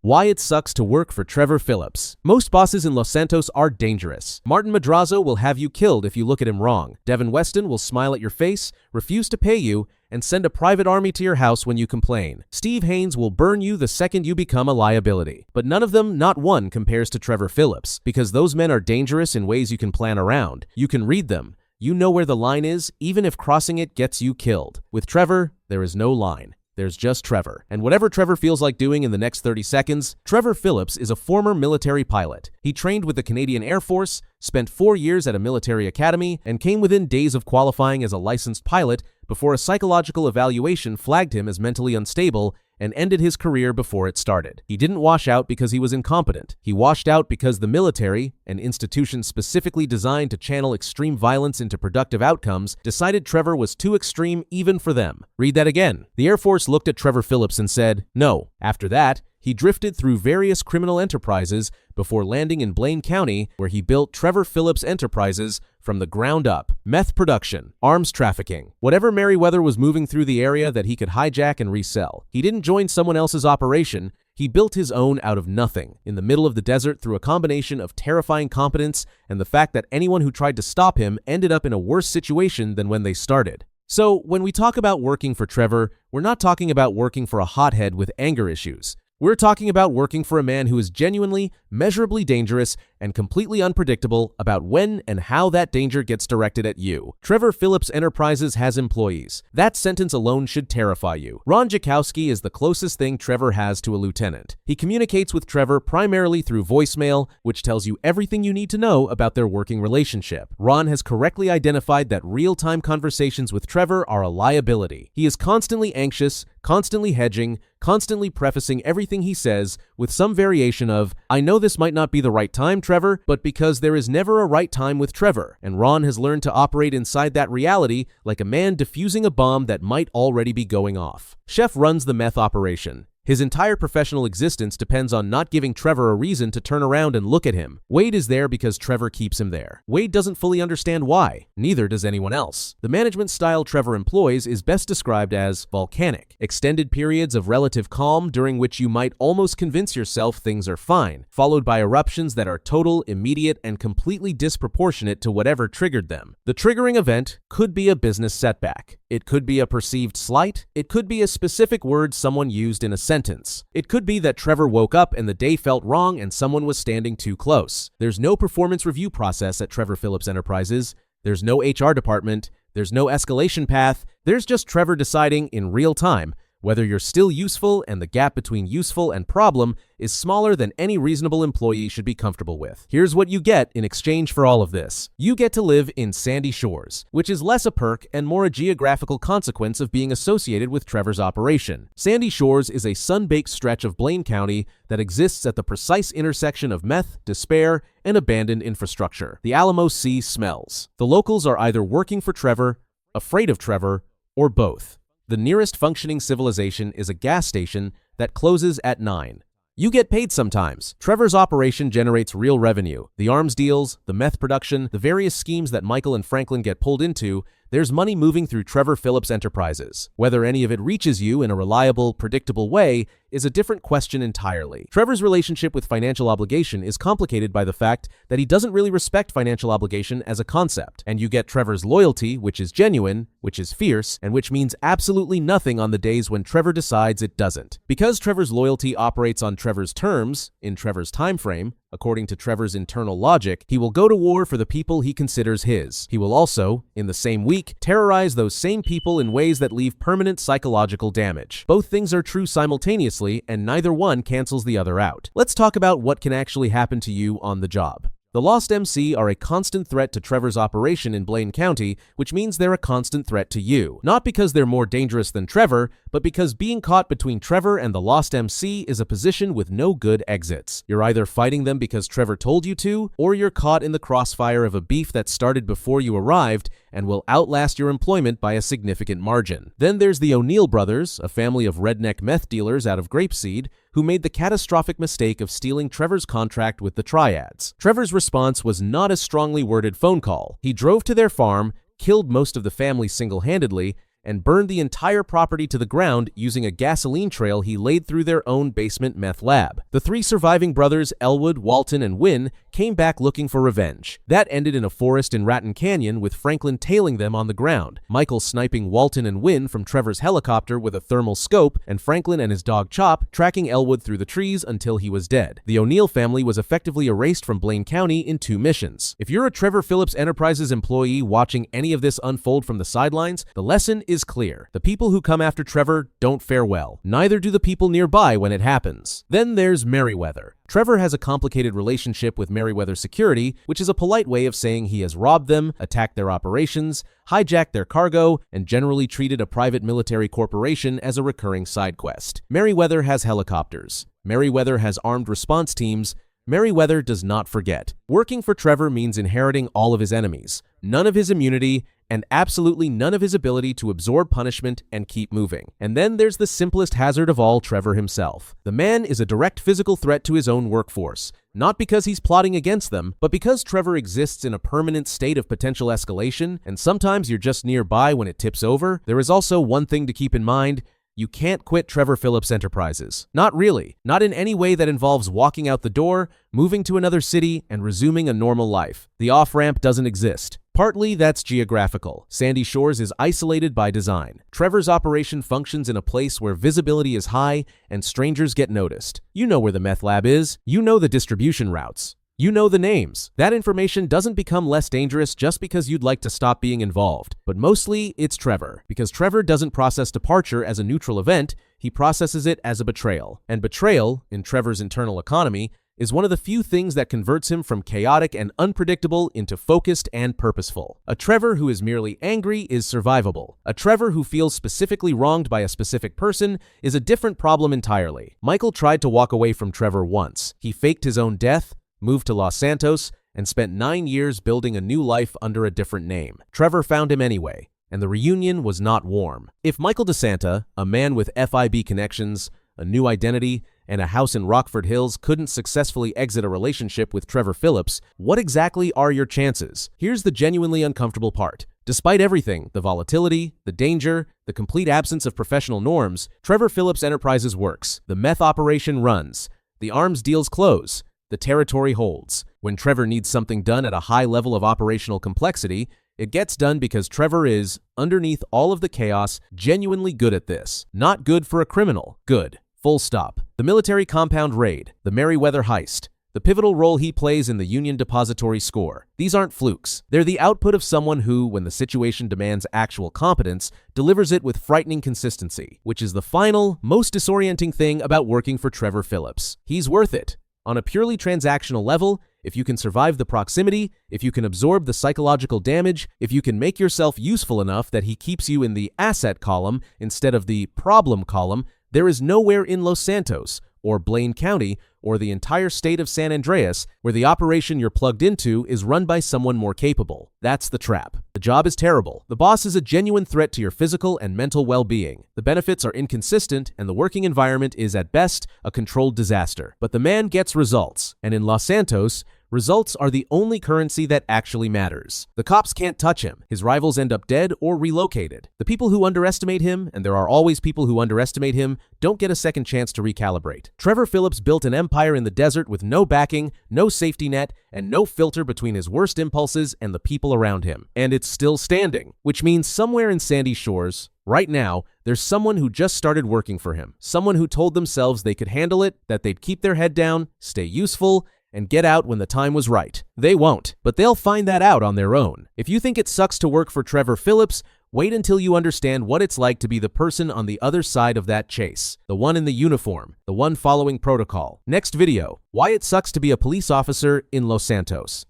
Why it sucks to work for Trevor Philips. Most bosses in Los Santos are dangerous. Martin Madrazo will have you killed if you look at him wrong. Devin Weston will smile at your face, refuse to pay you, and send a private army to your house when you complain. Steve Haynes will burn you the second you become a liability. But none of them, not one, compares to Trevor Philips, because those men are dangerous in ways you can plan around. You can read them. You know where the line is, even if crossing it gets you killed. With Trevor, there is no line. There's just Trevor. And whatever Trevor feels like doing in the next 30 seconds, Trevor Philips is a former military pilot. He trained with the Canadian Air Force, spent 4 years at a military academy, and came within days of qualifying as a licensed pilot before a psychological evaluation flagged him as mentally unstable and ended his career before it started. He didn't wash out because he was incompetent. He washed out because the military, an institution specifically designed to channel extreme violence into productive outcomes, decided Trevor was too extreme even for them. Read that again. The Air Force looked at Trevor Philips and said, no. After that, he drifted through various criminal enterprises before landing in Blaine County, where he built Trevor Philips Enterprises from the ground up. Meth production, arms trafficking, whatever Merryweather was moving through the area that he could hijack and resell. He didn't join someone else's operation. He built his own out of nothing, in the middle of the desert through a combination of terrifying competence and the fact that anyone who tried to stop him ended up in a worse situation than when they started. So, when we talk about working for Trevor, we're not talking about working for a hothead with anger issues. We're talking about working for a man who is genuinely, measurably dangerous and completely unpredictable about when and how that danger gets directed at you. Trevor Philips Enterprises has employees. That sentence alone should terrify you. Ron Jakowski is the closest thing Trevor has to a lieutenant. He communicates with Trevor primarily through voicemail, which tells you everything you need to know about their working relationship. Ron has correctly identified that real-time conversations with Trevor are a liability. He is constantly anxious, constantly hedging, constantly prefacing everything he says with some variation of, I know this might not be the right time, Trevor, but because there is never a right time with Trevor, and Ron has learned to operate inside that reality like a man defusing a bomb that might already be going off. Chef runs the meth operation. His entire professional existence depends on not giving Trevor a reason to turn around and look at him. Wade is there because Trevor keeps him there. Wade doesn't fully understand why. Neither does anyone else. The management style Trevor employs is best described as volcanic. Extended periods of relative calm during which you might almost convince yourself things are fine, followed by eruptions that are total, immediate, and completely disproportionate to whatever triggered them. The triggering event could be a business setback. It could be a perceived slight. It could be a specific word someone used in a sentence. It could be that Trevor woke up and the day felt wrong and someone was standing too close. There's no performance review process at Trevor Philips Enterprises. There's no HR department. There's no escalation path. There's just Trevor deciding in real time whether you're still useful, and the gap between useful and problem is smaller than any reasonable employee should be comfortable with. Here's what you get in exchange for all of this. You get to live in Sandy Shores, which is less a perk and more a geographical consequence of being associated with Trevor's operation. Sandy Shores is a sun-baked stretch of Blaine County that exists at the precise intersection of meth, despair, and abandoned infrastructure. The Alamo Sea smells. The locals are either working for Trevor, afraid of Trevor, or both. The nearest functioning civilization is a gas station that closes at 9. You get paid sometimes. Trevor's operation generates real revenue. The arms deals, the meth production, the various schemes that Michael and Franklin get pulled into, there's money moving through Trevor Philips Enterprises. Whether any of it reaches you in a reliable, predictable way is a different question entirely. Trevor's relationship with financial obligation is complicated by the fact that he doesn't really respect financial obligation as a concept. And you get Trevor's loyalty, which is genuine, which is fierce, and which means absolutely nothing on the days when Trevor decides it doesn't. Because Trevor's loyalty operates on Trevor's terms, in Trevor's time frame, according to Trevor's internal logic, he will go to war for the people he considers his. He will also, in the same week, terrorize those same people in ways that leave permanent psychological damage. Both things are true simultaneously, and neither one cancels the other out. Let's talk about what can actually happen to you on the job. The Lost MC are a constant threat to Trevor's operation in Blaine County, which means they're a constant threat to you. Not because they're more dangerous than Trevor, but because being caught between Trevor and the Lost MC is a position with no good exits. You're either fighting them because Trevor told you to, or you're caught in the crossfire of a beef that started before you arrived and will outlast your employment by a significant margin. Then there's the O'Neill brothers, a family of redneck meth dealers out of Grapeseed, who made the catastrophic mistake of stealing Trevor's contract with the Triads. Trevor's response was not a strongly worded phone call. He drove to their farm, killed most of the family single-handedly, and burned the entire property to the ground using a gasoline trail he laid through their own basement meth lab. The three surviving brothers, Elwood, Walton, and Wynn, came back looking for revenge. That ended in a forest in Raton Canyon with Franklin tailing them on the ground, Michael sniping Walton and Wynn from Trevor's helicopter with a thermal scope, and Franklin and his dog Chop tracking Elwood through the trees until he was dead. The O'Neill family was effectively erased from Blaine County in 2 missions. If you're a Trevor Philips Enterprises employee watching any of this unfold from the sidelines, the lesson is clear. The people who come after Trevor don't fare well. Neither do the people nearby when it happens. Then there's Merryweather. Trevor has a complicated relationship with Merryweather Security, which is a polite way of saying he has robbed them, attacked their operations, hijacked their cargo, and generally treated a private military corporation as a recurring side quest. Merryweather has helicopters. Merryweather has armed response teams. Merryweather does not forget. Working for Trevor means inheriting all of his enemies, none of his immunity, and absolutely none of his ability to absorb punishment and keep moving. And then there's the simplest hazard of all, Trevor himself. The man is a direct physical threat to his own workforce, not because he's plotting against them, but because Trevor exists in a permanent state of potential escalation, and sometimes you're just nearby when it tips over. There is also one thing to keep in mind. You can't quit Trevor Philips Enterprises. Not really. Not in any way that involves walking out the door, moving to another city, and resuming a normal life. The off-ramp doesn't exist. Partly, that's geographical. Sandy Shores is isolated by design. Trevor's operation functions in a place where visibility is high and strangers get noticed. You know where the meth lab is. You know the distribution routes. You know the names. That information doesn't become less dangerous just because you'd like to stop being involved. But mostly, it's Trevor. Because Trevor doesn't process departure as a neutral event, he processes it as a betrayal. And betrayal, in Trevor's internal economy, is one of the few things that converts him from chaotic and unpredictable into focused and purposeful. A Trevor who is merely angry is survivable. A Trevor who feels specifically wronged by a specific person is a different problem entirely. Michael tried to walk away from Trevor once. He faked his own death, moved to Los Santos, and spent 9 years building a new life under a different name. Trevor found him anyway, and the reunion was not warm. If Michael DeSanta, a man with FIB connections, a new identity, and a house in Rockford Hills couldn't successfully exit a relationship with Trevor Philips, what exactly are your chances? Here's the genuinely uncomfortable part. Despite everything, the volatility, the danger, the complete absence of professional norms, Trevor Philips Enterprises works. The meth operation runs. The arms deals close. The territory holds. When Trevor needs something done at a high level of operational complexity, it gets done because Trevor is, underneath all of the chaos, genuinely good at this. Not good for a criminal. Good. Full stop. The military compound raid, the Merryweather heist, the pivotal role he plays in the Union Depository score. These aren't flukes. They're the output of someone who, when the situation demands actual competence, delivers it with frightening consistency, which is the final, most disorienting thing about working for Trevor Philips. He's worth it. On a purely transactional level, if you can survive the proximity, if you can absorb the psychological damage, if you can make yourself useful enough that he keeps you in the asset column instead of the problem column, there is nowhere in Los Santos, or Blaine County, or the entire state of San Andreas where the operation you're plugged into is run by someone more capable. That's the trap. The job is terrible. The boss is a genuine threat to your physical and mental well-being. The benefits are inconsistent, and the working environment is, at best, a controlled disaster. But the man gets results, and in Los Santos, results are the only currency that actually matters. The cops can't touch him. His rivals end up dead or relocated. The people who underestimate him, and there are always people who underestimate him, don't get a second chance to recalibrate. Trevor Philips built an empire in the desert with no backing, no safety net, and no filter between his worst impulses and the people around him. And it's still standing, which means somewhere in Sandy Shores, right now, there's someone who just started working for him. Someone who told themselves they could handle it, that they'd keep their head down, stay useful, and get out when the time was right. They won't, but they'll find that out on their own. If you think it sucks to work for Trevor Philips, wait until you understand what it's like to be the person on the other side of that chase. The one in the uniform, the one following protocol. Next video, why it sucks to be a police officer in Los Santos.